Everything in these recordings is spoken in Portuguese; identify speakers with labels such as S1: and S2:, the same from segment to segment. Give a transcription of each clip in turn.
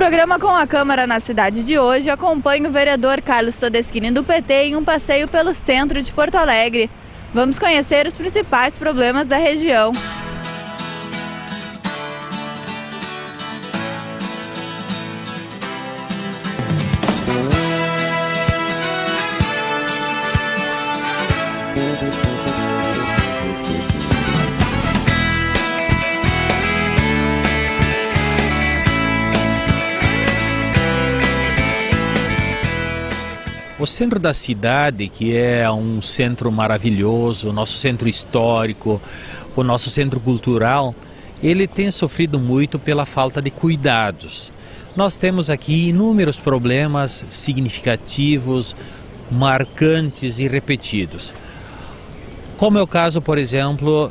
S1: programa Com a Câmara na Cidade de hoje acompanha o vereador Carlos Todeschini do PT em um passeio pelo centro de Porto Alegre. Vamos conhecer os principais problemas da região.
S2: O centro da cidade, que é um centro maravilhoso, o nosso centro histórico, o nosso centro cultural, ele tem sofrido muito pela falta de cuidados. Nós temos aqui inúmeros problemas significativos, marcantes e repetidos. Como é o caso, por exemplo,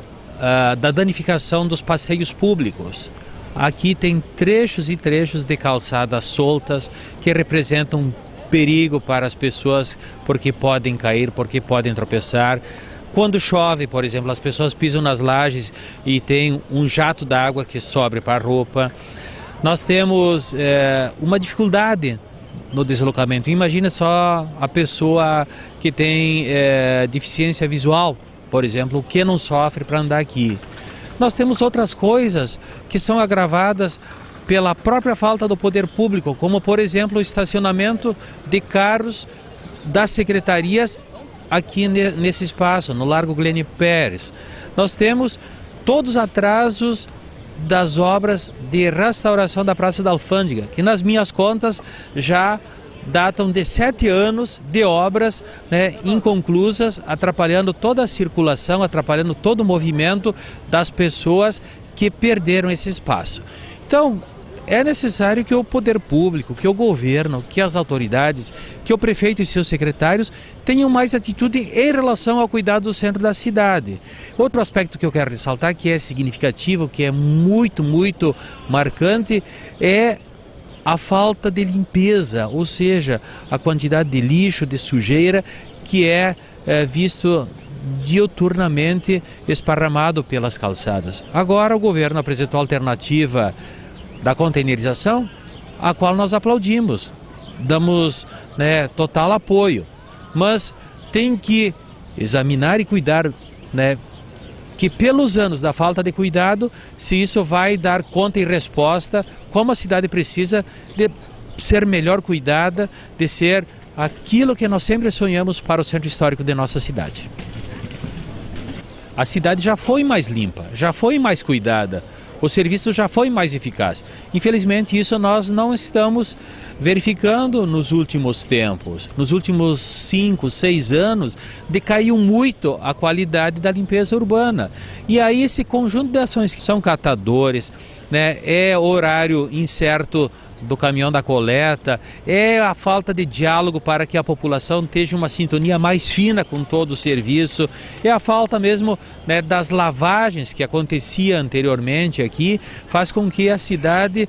S2: da danificação dos passeios públicos. Aqui tem trechos e trechos de calçadas soltas que representam perigo para as pessoas porque podem cair, porque podem tropeçar. Quando chove, por exemplo, as pessoas pisam nas lajes e tem um jato d'água que sobe para a roupa. Nós temos uma dificuldade no deslocamento. Imagina só a pessoa que tem deficiência visual, por exemplo, o que não sofre para andar aqui. Nós temos outras coisas que são agravadas pela própria falta do poder público, como por exemplo o estacionamento de carros das secretarias aqui nesse espaço, no Largo Glênio Pérez. Nós temos todos os atrasos das obras de restauração da Praça da Alfândega, que nas minhas contas já datam de 7 anos de obras inconclusas, atrapalhando toda a circulação, atrapalhando todo o movimento das pessoas que perderam esse espaço. Então, é necessário que o poder público, que o governo, que as autoridades, que o prefeito e seus secretários tenham mais atitude em relação ao cuidado do centro da cidade. Outro aspecto que eu quero ressaltar, que é significativo, que é muito, muito marcante, é a falta de limpeza, ou seja, a quantidade de lixo, de sujeira que é visto diuturnamente esparramado pelas calçadas. Agora o governo apresentou a alternativa da containerização, a qual nós aplaudimos, damos total apoio, mas tem que examinar e cuidar, que pelos anos da falta de cuidado, se isso vai dar conta e resposta, como a cidade precisa de ser melhor cuidada, de ser aquilo que nós sempre sonhamos para o centro histórico de nossa cidade. A cidade já foi mais limpa, já foi mais cuidada, o serviço já foi mais eficaz. Infelizmente, isso nós não estamos verificando nos últimos tempos. Nos últimos 5, 6 anos, decaiu muito a qualidade da limpeza urbana. E aí esse conjunto de ações que são catadores, é horário incerto do caminhão da coleta, é a falta de diálogo para que a população tenha uma sintonia mais fina com todo o serviço, é a falta mesmo das lavagens que acontecia anteriormente aqui, faz com que a cidade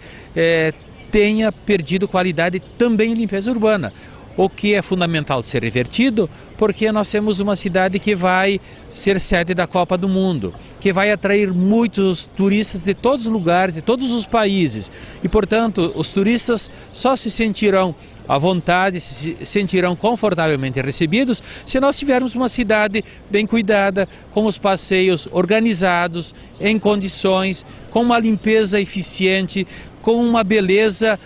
S2: tenha perdido qualidade também em limpeza urbana. O que é fundamental ser revertido, porque nós temos uma cidade que vai ser sede da Copa do Mundo, que vai atrair muitos turistas de todos os lugares, de todos os países. E, portanto, os turistas só se sentirão à vontade, se sentirão confortavelmente recebidos se nós tivermos uma cidade bem cuidada, com os passeios organizados, em condições, com uma limpeza eficiente, com uma beleza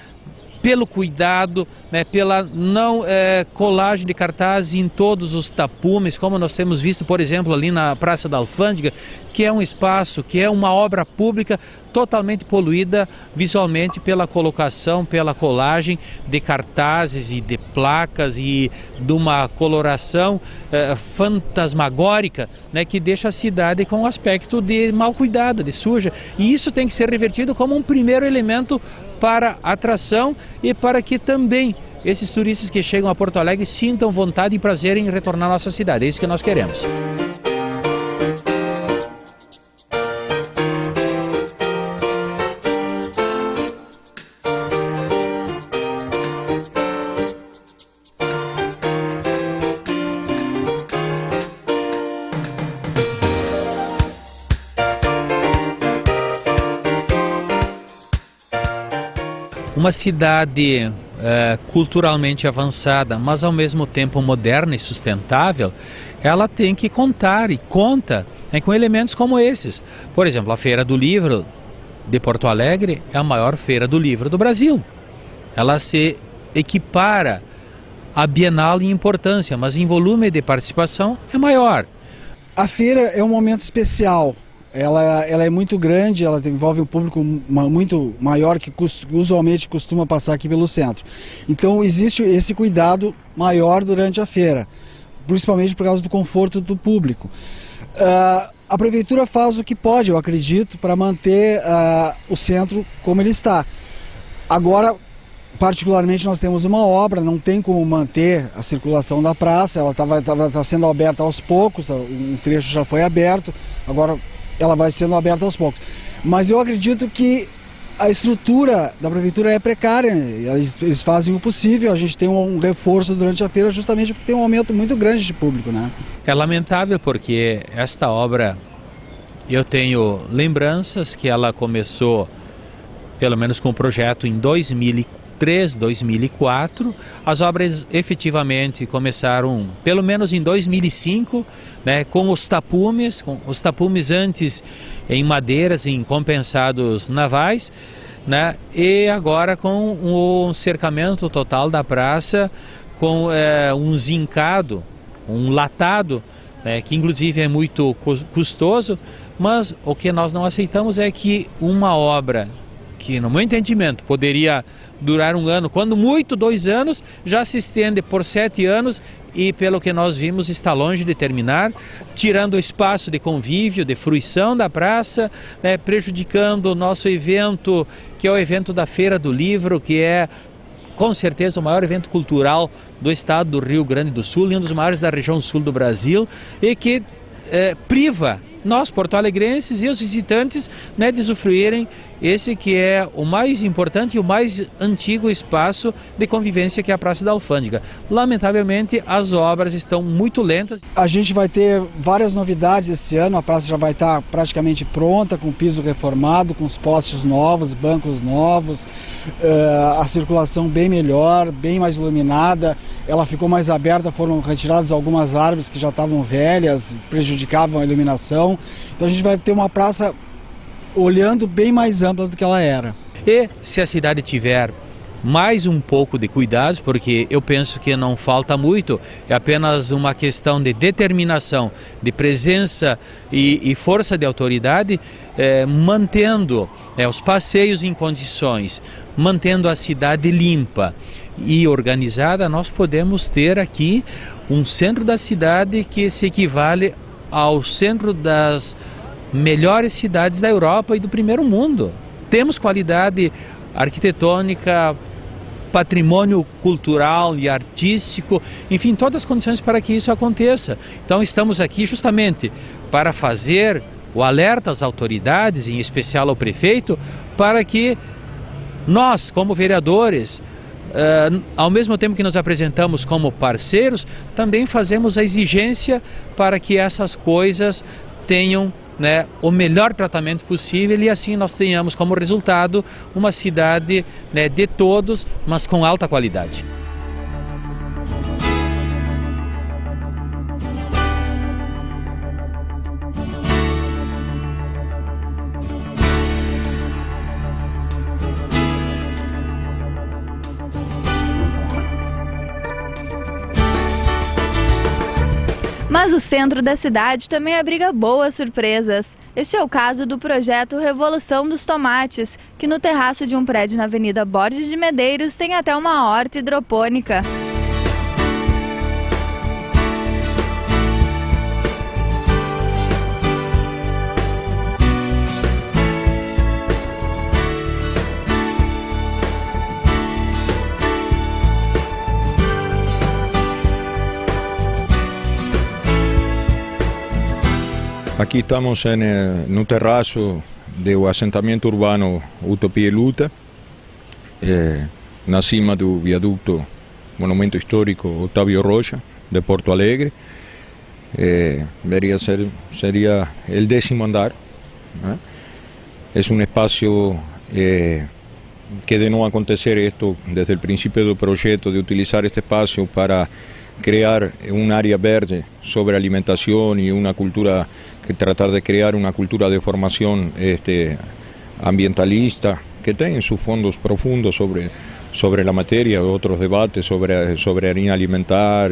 S2: pelo cuidado, pela não colagem de cartazes em todos os tapumes, como nós temos visto, por exemplo, ali na Praça da Alfândega, que é um espaço, que é uma obra pública totalmente poluída visualmente pela colocação, pela colagem de cartazes e de placas e de uma coloração fantasmagórica, que deixa a cidade com um aspecto de mal cuidada, de suja. E isso tem que ser revertido como um primeiro elemento para atração e para que também esses turistas que chegam a Porto Alegre sintam vontade e prazer em retornar à nossa cidade. É isso que nós queremos. uma cidade culturalmente avançada, mas ao mesmo tempo moderna e sustentável, ela tem que contar e conta com elementos como esses. Por exemplo, a Feira do Livro de Porto Alegre é a maior feira do livro do Brasil. Ela se equipara à Bienal em importância, mas em volume de participação é maior.
S3: A feira é um momento especial. Ela é muito grande, ela envolve um público muito maior que usualmente costuma passar aqui pelo centro. Então existe esse cuidado maior durante a feira, principalmente por causa do conforto do público. A prefeitura faz o que pode, eu acredito, para manter o centro como ele está. Agora, particularmente, nós temos uma obra, não tem como manter a circulação da praça, ela está sendo aberta aos poucos, um trecho já foi aberto, agora ela vai sendo aberta aos poucos. Mas eu acredito que a estrutura da prefeitura é precária, eles fazem o possível, a gente tem um reforço durante a feira justamente porque tem um aumento muito grande de público, né? É
S2: lamentável porque esta obra, eu tenho lembranças que ela começou, pelo menos com o projeto em 2003, 2004, as obras efetivamente começaram pelo menos em 2005, né, com os tapumes antes em madeiras, em compensados navais, né, e agora com o cercamento total da praça, com um zincado, um latado, né, que inclusive é muito custoso, mas o que nós não aceitamos é que uma obra que, no meu entendimento, poderia durar 1 ano, quando muito 2 anos, já se estende por 7 anos e, pelo que nós vimos, está longe de terminar, tirando o espaço de convívio, de fruição da praça, né, prejudicando o nosso evento, que é o evento da Feira do Livro, que é, com certeza, o maior evento cultural do estado do Rio Grande do Sul, e um dos maiores da região sul do Brasil, e que priva nós, porto-alegrenses, e os visitantes, né, de usufruírem esse que é o mais importante e o mais antigo espaço de convivência, que é a Praça da Alfândega. Lamentavelmente, as obras estão muito lentas.
S3: A gente vai ter várias novidades esse ano, a praça já vai estar praticamente pronta, com piso reformado, com os postes novos, bancos novos, a circulação bem melhor, bem mais iluminada, ela ficou mais aberta, foram retiradas algumas árvores que já estavam velhas, prejudicavam a iluminação. Então a gente vai ter uma praça olhando bem mais ampla do que ela era.
S2: E se a cidade tiver mais um pouco de cuidados, porque eu penso que não falta muito, é apenas uma questão de determinação, de presença e força de autoridade, mantendo os passeios em condições, mantendo a cidade limpa e organizada, nós podemos ter aqui um centro da cidade que se equivale ao centro das melhores cidades da Europa e do primeiro mundo. Temos qualidade arquitetônica, patrimônio cultural e artístico, enfim, todas as condições para que isso aconteça. Então estamos aqui justamente para fazer o alerta às autoridades, em especial ao prefeito, para que nós, como vereadores, ao mesmo tempo que nos apresentamos como parceiros, também fazemos a exigência para que essas coisas tenham, né, o melhor tratamento possível, e assim nós tenhamos como resultado uma cidade, né, de todos, mas com alta qualidade.
S1: Mas o centro da cidade também abriga boas surpresas. Este é o caso do projeto Revolução dos Tomates, que no terraço de um prédio na Avenida Borges de Medeiros tem até uma horta hidropônica.
S4: Aqui estamos no terraço do assentamento urbano Utopia e Luta, na cima do viaduto Monumento Histórico Otávio Rocha, de Porto Alegre. Seria o 10º andar, né? É um espaço que de no acontecer esto desde el principio del proyecto de utilizar este espacio para crear un área verde sobre alimentación y una cultura, que tratar de crear una cultura de formación ambientalista que tiene sus fondos profundos sobre la materia, otros debates sobre soberanía alimentar,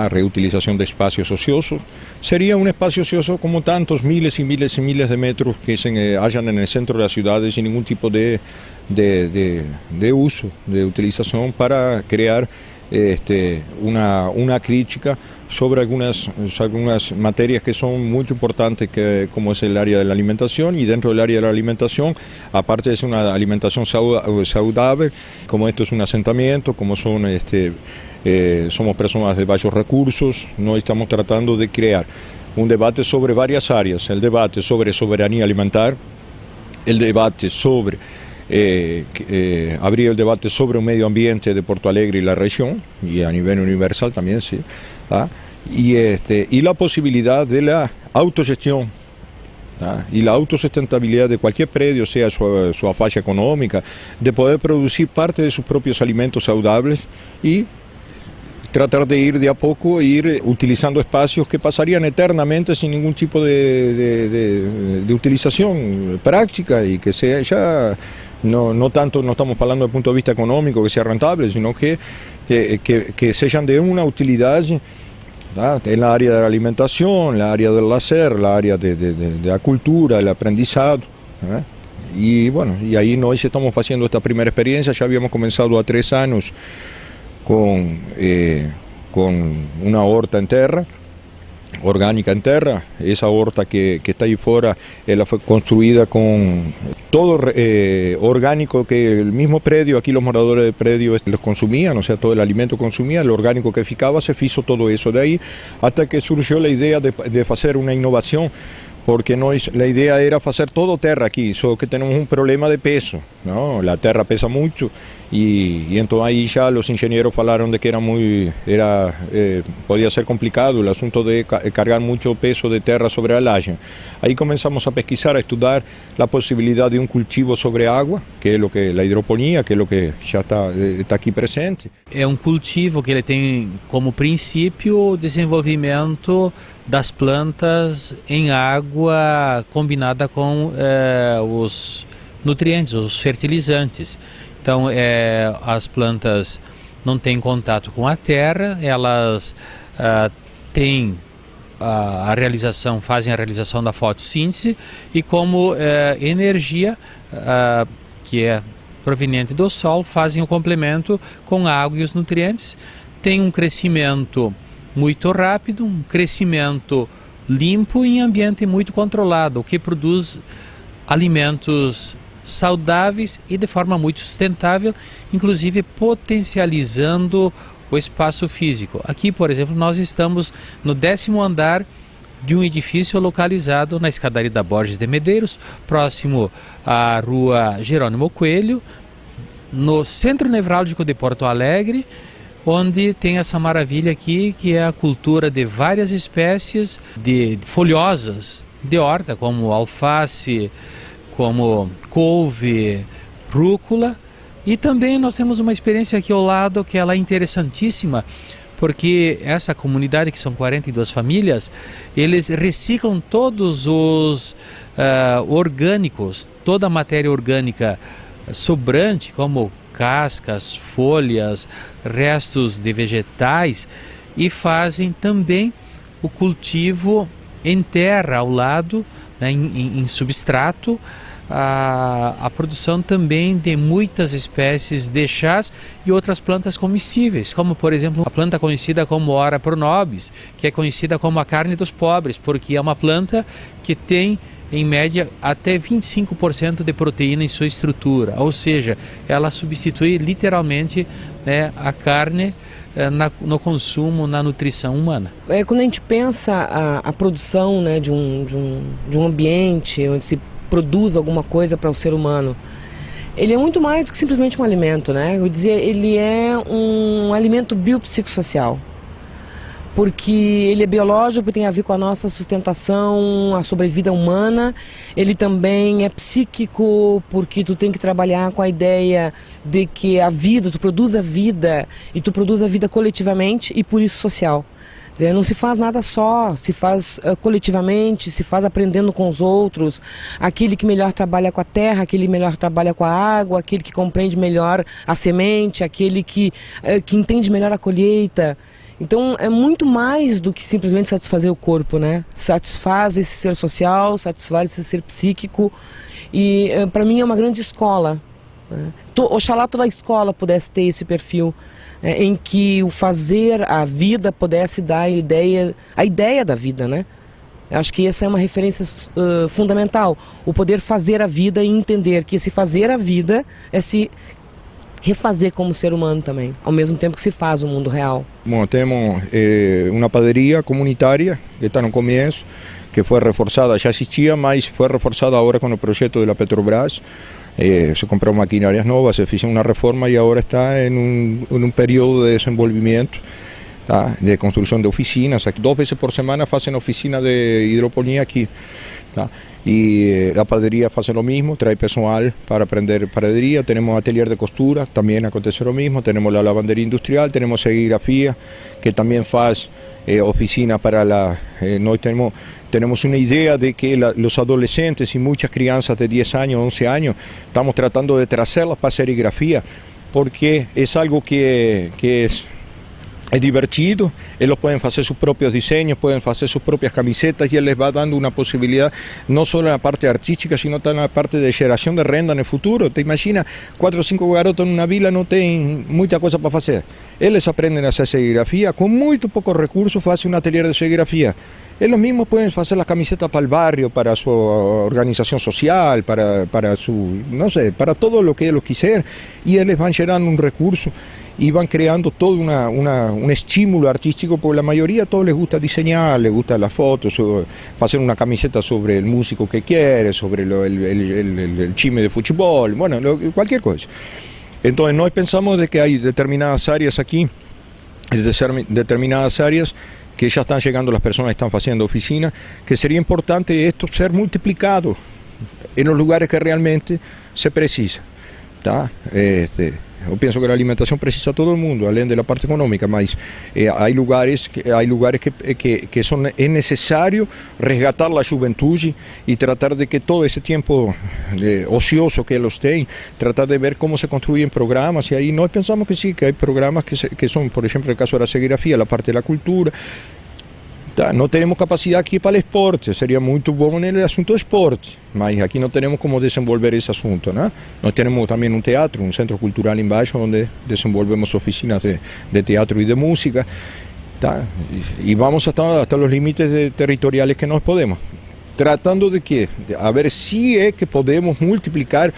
S4: reutilización de espacios ociosos. Sería un espacio ocioso como tantos miles y miles y miles de metros que se hallan en el centro de las ciudades sin ningún tipo de uso, de utilización, para crear una crítica sobre algunas materias que son muy importantes, como es el área de la alimentación, y dentro del área de la alimentación, aparte de ser una alimentación saludable, como esto es un asentamiento, como son somos personas de bajos recursos, no estamos tratando de crear un debate sobre varias áreas, el debate sobre soberanía alimentar, el debate sobre abrir el debate sobre un medio ambiente de Porto Alegre y la región, y a nivel universal también, sí, y la posibilidad de la autogestión y la autosustentabilidad de cualquier predio, sea su faixa económica, de poder producir parte de sus propios alimentos saludables y tratar de ir de a poco, ir utilizando espacios que pasarían eternamente sin ningún tipo de utilización práctica, y que sea ya, no tanto, no estamos hablando desde el punto de vista económico, que sea rentable, sino que sean de una utilidad en la área de la alimentación, la área del lazer, la área de la cultura, el aprendizado. Y bueno, y ahí nós estamos haciendo esta primera experiencia. Ya habíamos comenzado a 3 años con una horta en tierra, orgánica en tierra. Esa horta que está ahí fuera, ella fue construida con todo orgánico que el mismo predio, aquí los moradores del predio los consumían, o sea, todo el alimento consumía, el orgánico que ficaba, se hizo todo eso de ahí, hasta que surgió la idea de hacer una innovación, porque la idea era hacer todo tierra aquí, solo que tenemos un problema de peso, ¿no? La tierra pesa mucho, y entonces ahí ya los ingenieros hablaron de que podía ser complicado el asunto de cargar mucho peso de tierra sobre la laje. Ahí comenzamos a pesquisar, a estudiar la posibilidad de un cultivo sobre agua, que es la hidroponía, que es lo que ya está aquí presente.
S2: É um cultivo que ele tem como princípio o desenvolvimento das plantas em água combinada com os nutrientes, os fertilizantes. Então, as plantas não têm contato com a terra, elas fazem a realização da fotossíntese, e como energia que é proveniente do sol, fazem o complemento com a água e os nutrientes. Tem um crescimento muito rápido, um crescimento limpo em ambiente muito controlado, o que produz alimentos saudáveis e de forma muito sustentável, inclusive potencializando o espaço físico. Aqui, por exemplo, nós estamos no 10º andar de um edifício localizado na escadaria da Borges de Medeiros, próximo à rua Jerônimo Coelho, no centro nevrálgico de Porto Alegre, onde tem essa maravilha aqui, que é a cultura de várias espécies de folhosas de horta, como alface, como couve, rúcula. E também nós temos uma experiência aqui ao lado que ela é interessantíssima, porque essa comunidade, que são 42 famílias, eles reciclam todos os orgânicos, toda a matéria orgânica sobrante, como cascas, folhas, restos de vegetais, e fazem também o cultivo em terra ao lado, né, em substrato, a produção também de muitas espécies de chás e outras plantas comestíveis, como por exemplo a planta conhecida como Ora pro nobis, que é conhecida como a carne dos pobres, porque é uma planta que tem em média até 25% de proteína em sua estrutura, ou seja, ela substitui literalmente, né, a carne no consumo, na nutrição humana.
S5: Quando a gente pensa a produção, né, de um ambiente onde se produz alguma coisa para o ser humano, ele é muito mais do que simplesmente um alimento, né? Eu dizia, ele é um alimento biopsicossocial. porque ele é biológico, porque tem a ver com a nossa sustentação, a sobrevida humana. Ele também é psíquico, porque tu tem que trabalhar com a ideia de que a vida, tu produz a vida, e tu produz a vida coletivamente e por isso social. Não se faz nada só, se faz coletivamente, se faz aprendendo com os outros. Aquele que melhor trabalha com a terra, aquele que melhor trabalha com a água, aquele que compreende melhor a semente, aquele que entende melhor a colheita. Então é muito mais do que simplesmente satisfazer o corpo, né? Satisfaz esse ser social, satisfaz esse ser psíquico, e para mim é uma grande escola, né? Oxalá toda a escola pudesse ter esse perfil, em que o fazer a vida pudesse dar a ideia da vida, né? Eu acho que essa é uma referência fundamental, o poder fazer a vida e entender que esse fazer a vida é se refazer como ser humano também, ao mesmo tempo que se faz o mundo real.
S4: Bom, temos uma padaria comunitária que está no começo, que foi reforçada, já existia, mas foi reforçada agora com o projeto da Petrobras. Se compraron maquinarias nuevas, se hizo una reforma y ahora está en un periodo de desenvolvimiento, ¿tá? De construcción de oficinas. Aquí 2 veces por semana hacen oficina de hidroponía aquí, ¿tá? Y la panadería hace lo mismo, trae personal para aprender panadería. Tenemos atelier de costura, también acontece lo mismo. Tenemos la lavandería industrial, tenemos serigrafía, que también hace oficina para la... Tenemos una idea de que los adolescentes y muchas crianças de 10 años, 11 años, estamos tratando de traerlas para serigrafía, porque es algo que es divertido. Ellos pueden hacer sus propios diseños, pueden hacer sus propias camisetas, y él les va dando una posibilidad, no solo en la parte artística, sino también en la parte de generación de renda en el futuro. Te imaginas, 4 o 5 garotos en una vila no tienen mucha cosa para hacer. Ellos aprenden a hacer serigrafía, con muy pocos recursos hacen un atelier de serigrafía. Ellos mismos pueden hacer las camisetas para el barrio, para su organización social, para su, no sé, para todo lo que ellos quisieran, y ellos van generando un recurso y van creando todo un estímulo artístico, porque la mayoría a todos les gusta diseñar, les gusta las fotos, hacer una camiseta sobre el músico que quiere, sobre el chisme de fútbol, bueno, cualquier cosa. Entonces nosotros pensamos de que hay determinadas áreas aquí, determinadas áreas que ya están llegando las personas que están haciendo oficina, que sería importante esto ser multiplicado en los lugares que realmente se precisa, ¿tá? Yo pienso que la alimentación precisa a todo el mundo, além de la parte económica, mas hay lugares que es necesario resgatar la juventud y tratar de que todo ese tiempo ocioso que ellos tienen, tratar de ver cómo se construyen programas, y ahí nosotros pensamos que sí, que hay programas que son, por ejemplo, el caso de la serigrafía, la parte de la cultura. No tenemos capacidad aquí para el esporte, sería muy bueno en el asunto de esporte, mas aquí no tenemos cómo desenvolver ese asunto, ¿no? Nos tenemos también un teatro, un centro cultural embaixo, donde desenvolvemos oficinas de teatro y de música, ¿tá? Y vamos hasta los límites territoriales que nos podemos, tratando de a ver si es que podemos multiplicar,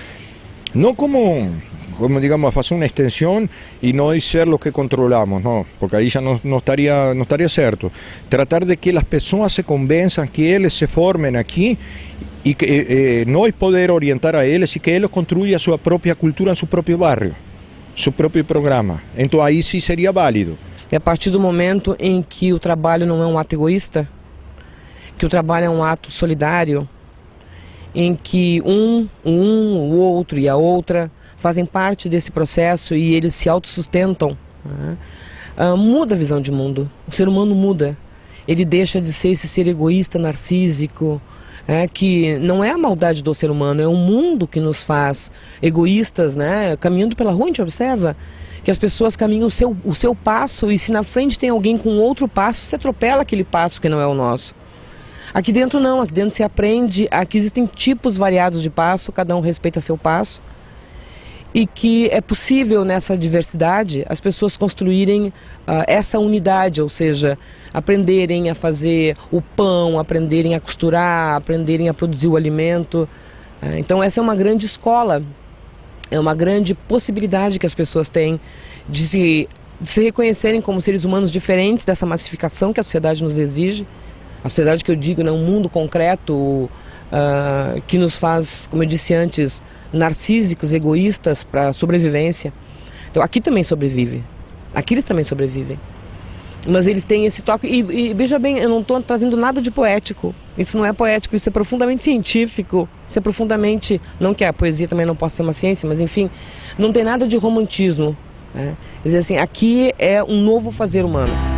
S4: no como digamos, hacer una extensión y no ser lo que controlamos, no, porque ahí ya no estaría cierto. Tratar de que las personas se convenzan, que ellos se formen aquí, y que no es poder orientar a ellos, y que ellos construyan su propia cultura en su propio barrio, su propio programa. Entonces ahí sí sería válido.
S5: E a partir do momento em que o trabalho não é um ato egoísta, que o trabalho é um ato solidário, em que o outro e a outra fazem parte desse processo e eles se autossustentam, né? Muda a visão de mundo. O ser humano muda. Ele deixa de ser esse ser egoísta, narcísico, que não é a maldade do ser humano, é o mundo que nos faz egoístas, né? Caminhando pela rua, a gente observa que as pessoas caminham o seu passo, e se na frente tem alguém com outro passo, você atropela aquele passo que não é o nosso. Aqui dentro não, aqui dentro se aprende, aqui existem tipos variados de passo, cada um respeita seu passo, e que é possível nessa diversidade as pessoas construírem essa unidade, ou seja, aprenderem a fazer o pão, aprenderem a costurar, aprenderem a produzir o alimento. Então essa é uma grande escola, é uma grande possibilidade que as pessoas têm de se reconhecerem como seres humanos diferentes dessa massificação que a sociedade nos exige. A sociedade que eu digo, né, um mundo concreto que nos faz, como eu disse antes, narcísicos, egoístas para sobrevivência. Então aqui também sobrevive, aqui eles também sobrevivem. Mas ele tem esse toque, e veja bem, eu não estou trazendo nada de poético. Isso não é poético, isso é profundamente científico. Isso é profundamente, não que a poesia também não possa ser uma ciência, mas enfim, não tem nada de romantismo, né? Quer dizer assim, aqui é um novo fazer humano.